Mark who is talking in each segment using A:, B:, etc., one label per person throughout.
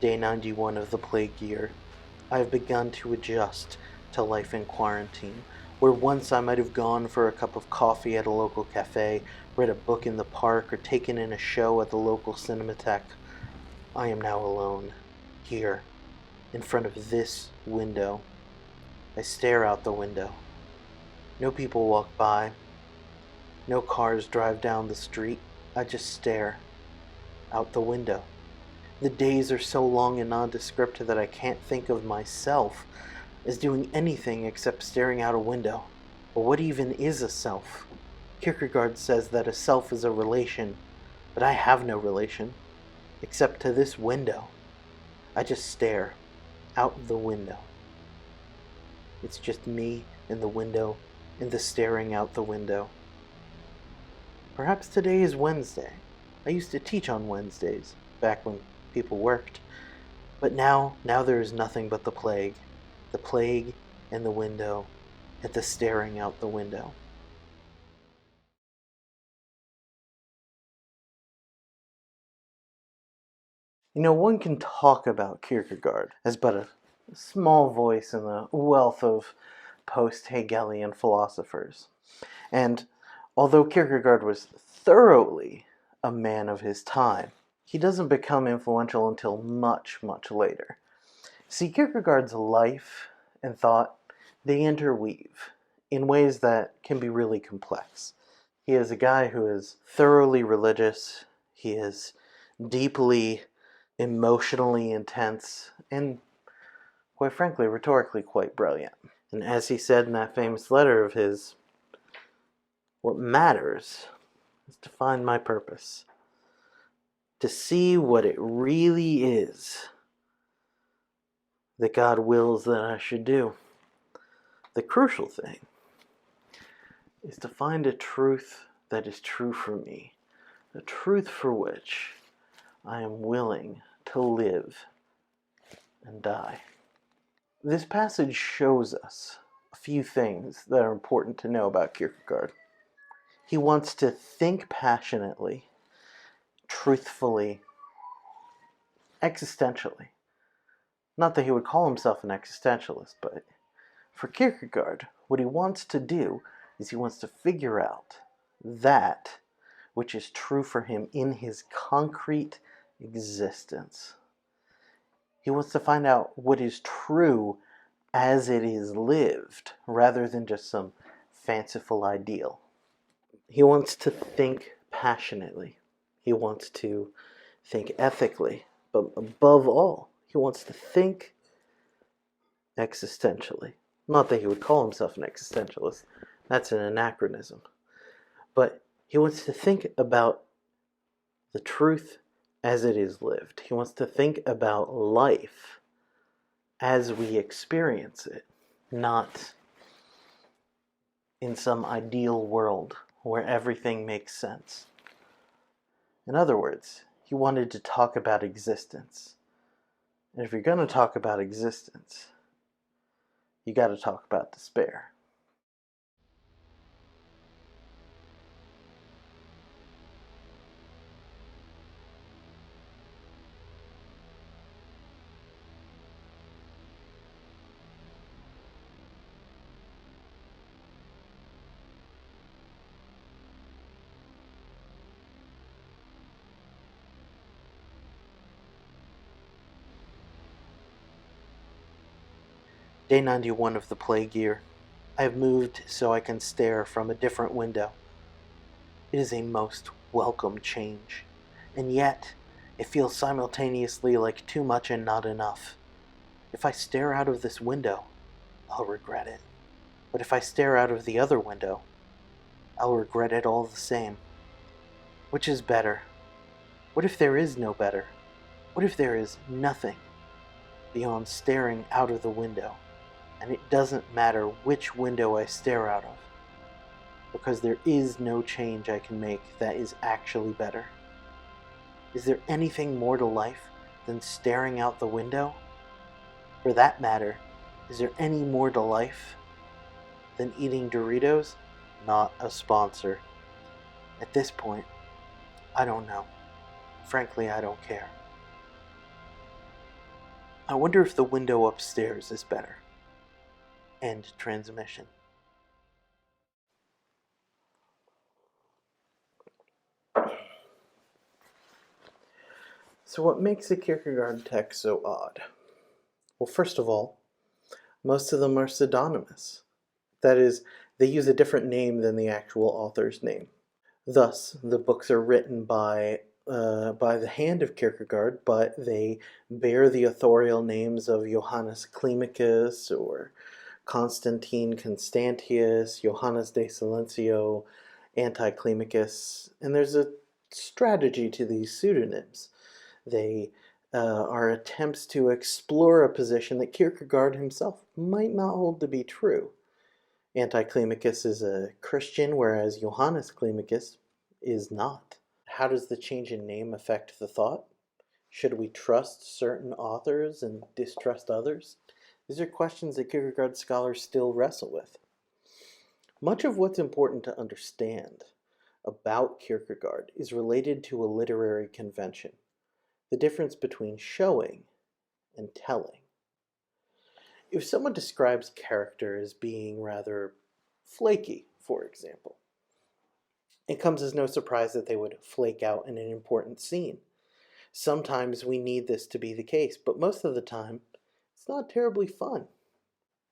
A: Day 91 of the plague year. I have begun to adjust to life in quarantine, where once I might have gone for a cup of coffee at a local cafe, read a book in the park, or taken in a show at the local cinematheque. I am now alone, here, in front of this window. I stare out the window. No people walk by. No cars drive down the street. I just stare out the window. The days are so long and nondescript that I can't think of myself as doing anything except staring out a window. But what even is a self? Kierkegaard says that a self is a relation, but I have no relation, except to this window. I just stare out the window. It's just me and the window and the staring out the window. Perhaps today is Wednesday. I used to teach on Wednesdays, back when people worked. But now there is nothing but the plague and the window and the staring out the window. One can talk about Kierkegaard as but a small voice in the wealth of post-Hegelian philosophers. And although Kierkegaard was thoroughly a man of his time, he doesn't become influential until much, much later. See, Kierkegaard's life and thought, they interweave in ways that can be really complex. He is a guy who is thoroughly religious, he is deeply emotionally intense, and quite frankly, rhetorically quite brilliant. And as he said in that famous letter of his, what matters is to find my purpose, to see what it really is that God wills that I should do. The crucial thing is to find a truth that is true for me, a truth for which I am willing to live and die. This passage shows us a few things that are important to know about Kierkegaard. He wants to think passionately, truthfully, existentially. Not that he would call himself an existentialist, but for Kierkegaard, what he wants to do is he wants to figure out that which is true for him in his concrete existence. He wants to find out what is true as it is lived, rather than just some fanciful ideal. He wants to think passionately. He wants to think ethically. But above all, he wants to think existentially. Not that he would call himself an existentialist. That's an anachronism. But he wants to think about the truth as it is lived. He wants to think about life as we experience it, not in some ideal world where everything makes sense. In other words, he wanted to talk about existence. And if you're going to talk about existence, you got to talk about despair. Day 91 of the plague year. I have moved so I can stare from a different window. It is a most welcome change, and yet it feels simultaneously like too much and not enough. If I stare out of this window, I'll regret it. But if I stare out of the other window, I'll regret it all the same. Which is better? What if there is no better? What if there is nothing beyond staring out of the window? And it doesn't matter which window I stare out of, because there is no change I can make that is actually better. Is there anything more to life than staring out the window? For that matter, is there any more to life than eating Doritos? Not a sponsor. At this point, I don't know. Frankly, I don't care. I wonder if the window upstairs is better. End transmission. So what makes a Kierkegaard text so odd? Well, first of all, most of them are pseudonymous. That is, they use a different name than the actual author's name. Thus, the books are written by the hand of Kierkegaard, but they bear the authorial names of Johannes Climacus or Constantine Constantius, Johannes de Silencio, Anti-Climacus, and there's a strategy to these pseudonyms. They are attempts to explore a position that Kierkegaard himself might not hold to be true. Anti-Climacus is a Christian, whereas Johannes Climacus is not. How does the change in name affect the thought? Should we trust certain authors and distrust others? These are questions that Kierkegaard scholars still wrestle with. Much of what's important to understand about Kierkegaard is related to a literary convention, the difference between showing and telling. If someone describes character as being rather flaky, for example, it comes as no surprise that they would flake out in an important scene. Sometimes we need this to be the case, but most of the time, it's not terribly fun.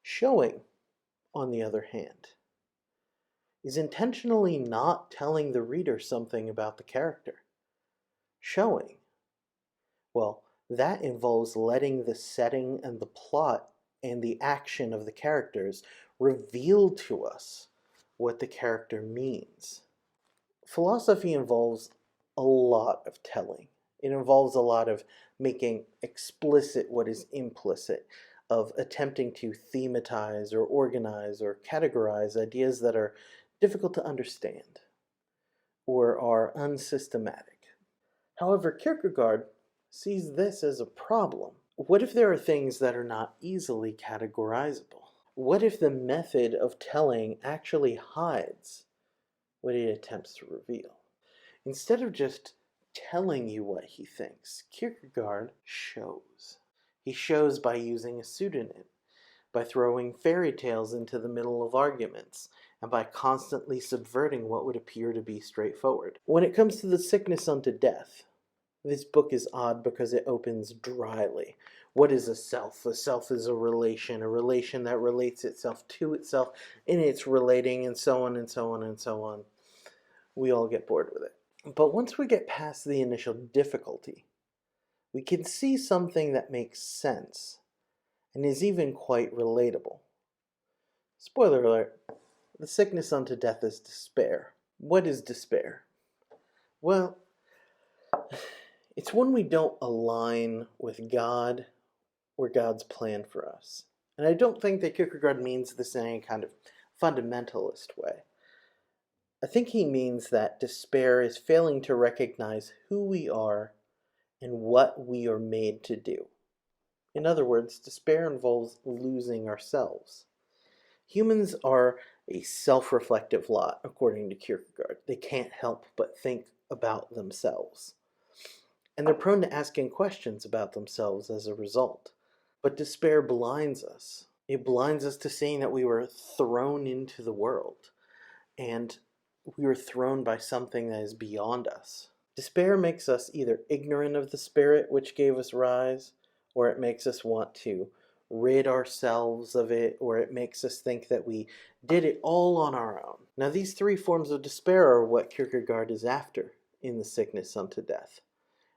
A: Showing, on the other hand, is intentionally not telling the reader something about the character. Showing, well, that involves letting the setting and the plot and the action of the characters reveal to us what the character means. Philosophy involves a lot of telling. It involves a lot of making explicit what is implicit, of attempting to thematize or organize or categorize ideas that are difficult to understand or are unsystematic. However, Kierkegaard sees this as a problem. What if there are things that are not easily categorizable? What if the method of telling actually hides what it attempts to reveal? Instead of just telling you what he thinks, Kierkegaard shows. He shows by using a pseudonym, by throwing fairy tales into the middle of arguments, and by constantly subverting what would appear to be straightforward. When it comes to the sickness unto death, this book is odd because it opens dryly. What is a self? A self is a relation that relates itself to itself, and it's relating, and so on and so on and so on. We all get bored with it. But once we get past the initial difficulty, we can see something that makes sense and is even quite relatable. Spoiler alert, the sickness unto death is despair. What is despair? Well, it's when we don't align with God or God's plan for us. And I don't think that Kierkegaard means this in any kind of fundamentalist way. I think he means that despair is failing to recognize who we are and what we are made to do. In other words, despair involves losing ourselves. Humans are a self-reflective lot, according to Kierkegaard. They can't help but think about themselves. And they're prone to asking questions about themselves as a result. But despair blinds us. It blinds us to seeing that we were thrown into the world, and we were thrown by something that is beyond us. Despair makes us either ignorant of the spirit which gave us rise, or it makes us want to rid ourselves of it, or it makes us think that we did it all on our own. Now, these three forms of despair are what Kierkegaard is after in The Sickness Unto Death.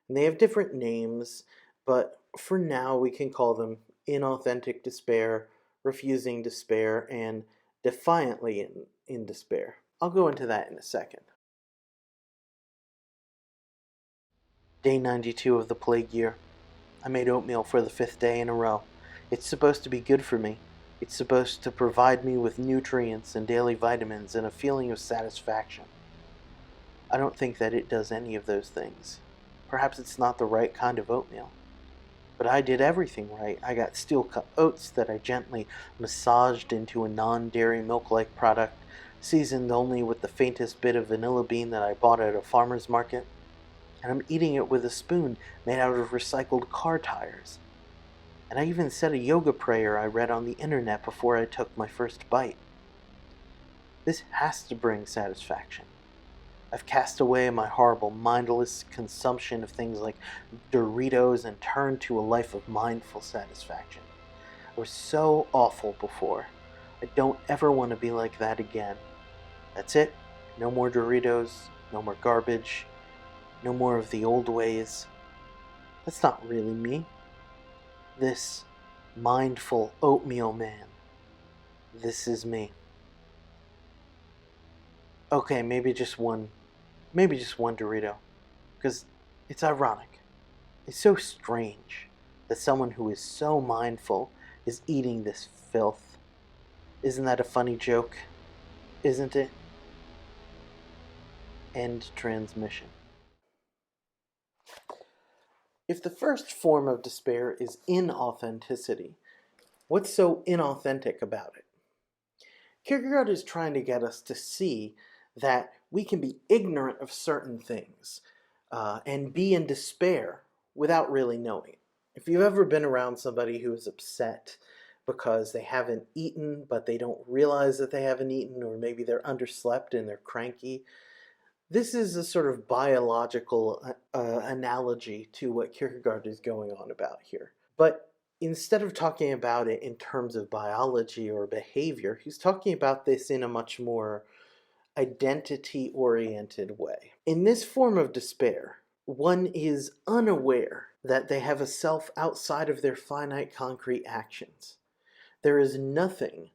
A: And they have different names, but for now we can call them inauthentic despair, refusing despair, and defiantly in despair. I'll go into that in a second. Day 92 of the plague year. I made oatmeal for the 5th day in a row. It's supposed to be good for me. It's supposed to provide me with nutrients and daily vitamins and a feeling of satisfaction. I don't think that it does any of those things. Perhaps it's not the right kind of oatmeal. But I did everything right. I got steel-cut oats that I gently massaged into a non-dairy milk-like product, seasoned only with the faintest bit of vanilla bean that I bought at a farmer's market. And I'm eating it with a spoon made out of recycled car tires. And I even said a yoga prayer I read on the internet before I took my first bite. This has to bring satisfaction. I've cast away my horrible, mindless consumption of things like Doritos and turned to a life of mindful satisfaction. I was so awful before. I don't ever want to be like that again. That's it. No more Doritos, no more garbage, no more of the old ways. That's not really me. This mindful oatmeal man. This is me. Okay, maybe just one Dorito. Because it's ironic. It's so strange that someone who is so mindful is eating this filth. Isn't that a funny joke? Isn't it? End transmission. If the first form of despair is inauthenticity, what's so inauthentic about it? Kierkegaard is trying to get us to see that we can be ignorant of certain things and be in despair without really knowing it. If you've ever been around somebody who is upset because they haven't eaten but they don't realize that they haven't eaten, or maybe they're underslept and they're cranky, this is a sort of biological analogy to what Kierkegaard is going on about here. But instead of talking about it in terms of biology or behavior, he's talking about this in a much more identity-oriented way. In this form of despair, one is unaware that they have a self outside of their finite concrete actions. There is nothing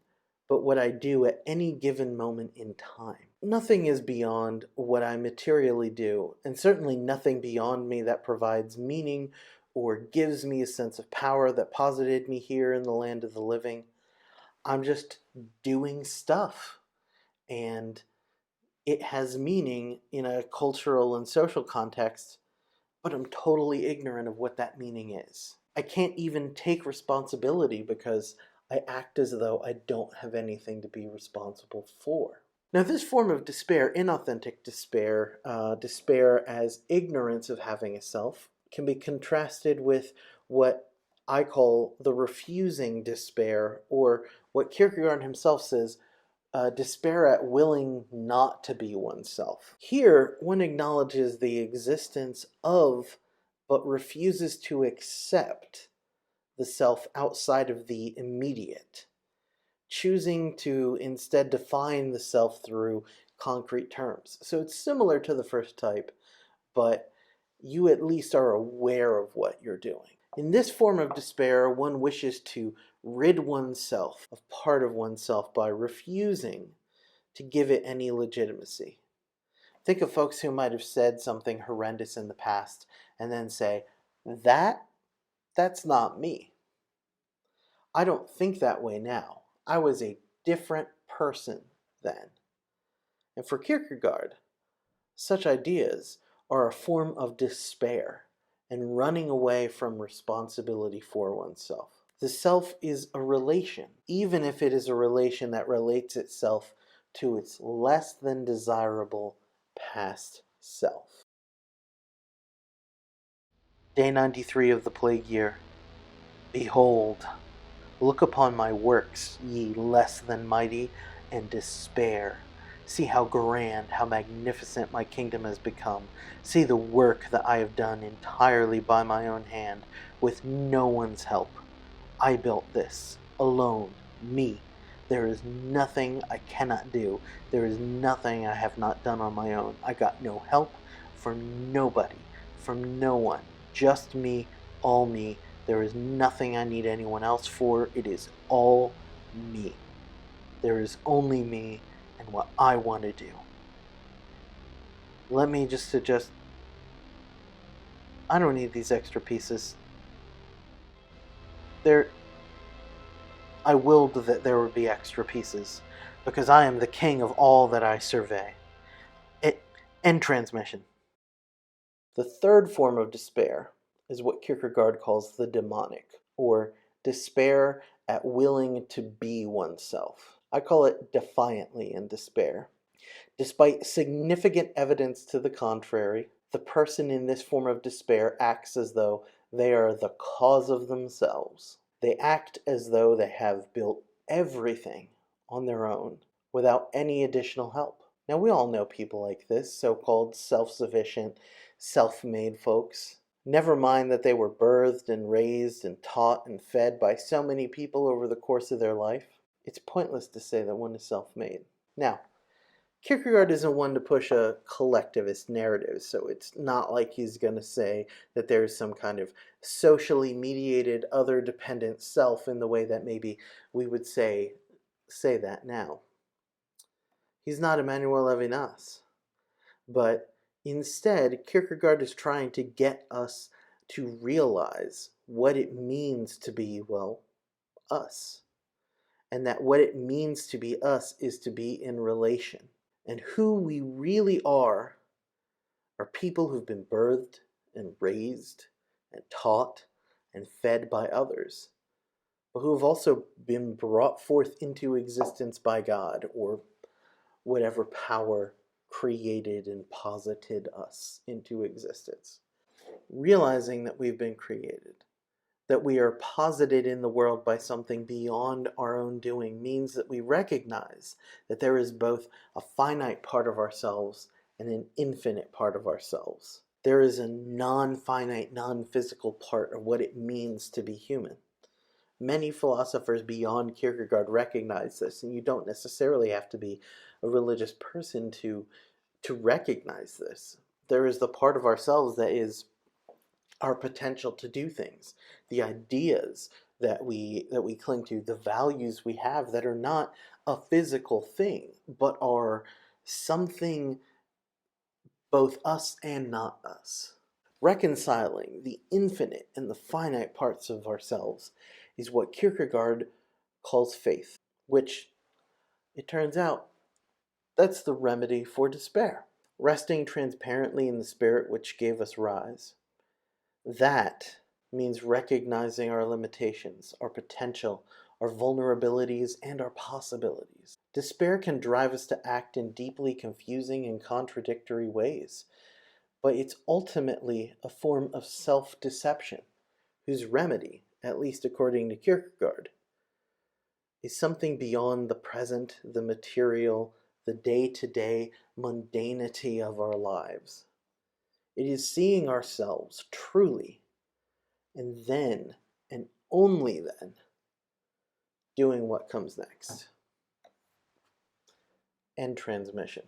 A: but what I do at any given moment in time. Nothing is beyond what I materially do, and certainly nothing beyond me that provides meaning or gives me a sense of power that posited me here in the land of the living. I'm just doing stuff, and it has meaning in a cultural and social context, but I'm totally ignorant of what that meaning is. I can't even take responsibility because I act as though I don't have anything to be responsible for. Now, this form of despair, inauthentic despair, despair as ignorance of having a self, can be contrasted with what I call the refusing despair, or what Kierkegaard himself says, despair at willing not to be oneself. Here, one acknowledges the existence of, but refuses to accept, the self outside of the immediate, choosing to instead define the self through concrete terms. So it's similar to the first type, but you at least are aware of what you're doing. In this form of despair, one wishes to rid oneself of part of oneself by refusing to give it any legitimacy. Think of folks who might have said something horrendous in the past and then say, that's not me. I don't think that way now. I was a different person then. And for Kierkegaard, such ideas are a form of despair and running away from responsibility for oneself. The self is a relation, even if it is a relation that relates itself to its less than desirable past self. Day 93 of the plague year. Behold, look upon my works, ye less than mighty, and despair. See how grand, how magnificent my kingdom has become. See the work that I have done entirely by my own hand, with no one's help. I built this, alone, me. There is nothing I cannot do. There is nothing I have not done on my own. I got no help from nobody, from no one. Just me, all me. There is nothing I need anyone else for. It is all me. There is only me and what I want to do. Let me just suggest, I don't need these extra pieces. I willed that there would be extra pieces, because I am the king of all that I survey. End transmission. The third form of despair is what Kierkegaard calls the demonic, or despair at willing to be oneself. I call it defiantly in despair. Despite significant evidence to the contrary, the person in this form of despair acts as though they are the cause of themselves. They act as though they have built everything on their own without any additional help. Now, we all know people like this, so-called self-sufficient, self-made folks. Never mind that they were birthed and raised and taught and fed by so many people over the course of their life. It's pointless to say that one is self-made. Now, Kierkegaard isn't one to push a collectivist narrative, so it's not like he's going to say that there's some kind of socially mediated, other-dependent self in the way that maybe we would say that now. He's not Emmanuel Levinas, but instead, Kierkegaard is trying to get us to realize what it means to be, well, us. And that what it means to be us is to be in relation. And who we really are people who've been birthed and raised and taught and fed by others, but who have also been brought forth into existence by God or whatever power created and posited us into existence. Realizing that we've been created, that we are posited in the world by something beyond our own doing, means that we recognize that there is both a finite part of ourselves and an infinite part of ourselves. There is a non-finite, non-physical part of what it means to be human. Many philosophers beyond Kierkegaard recognize this, and you don't necessarily have to be a religious person to recognize this. There is the part of ourselves that is our potential to do things, the ideas that we cling to, the values we have that are not a physical thing, but are something both us and not us. Reconciling the infinite and the finite parts of ourselves is what Kierkegaard calls faith, which, it turns out, that's the remedy for despair. Resting transparently in the spirit which gave us rise. That means recognizing our limitations, our potential, our vulnerabilities, and our possibilities. Despair can drive us to act in deeply confusing and contradictory ways, but it's ultimately a form of self-deception, whose remedy, at least according to Kierkegaard, is something beyond the present, the material, the day-to-day mundanity of our lives. It is seeing ourselves truly, and then, and only then, doing what comes next. End transmission.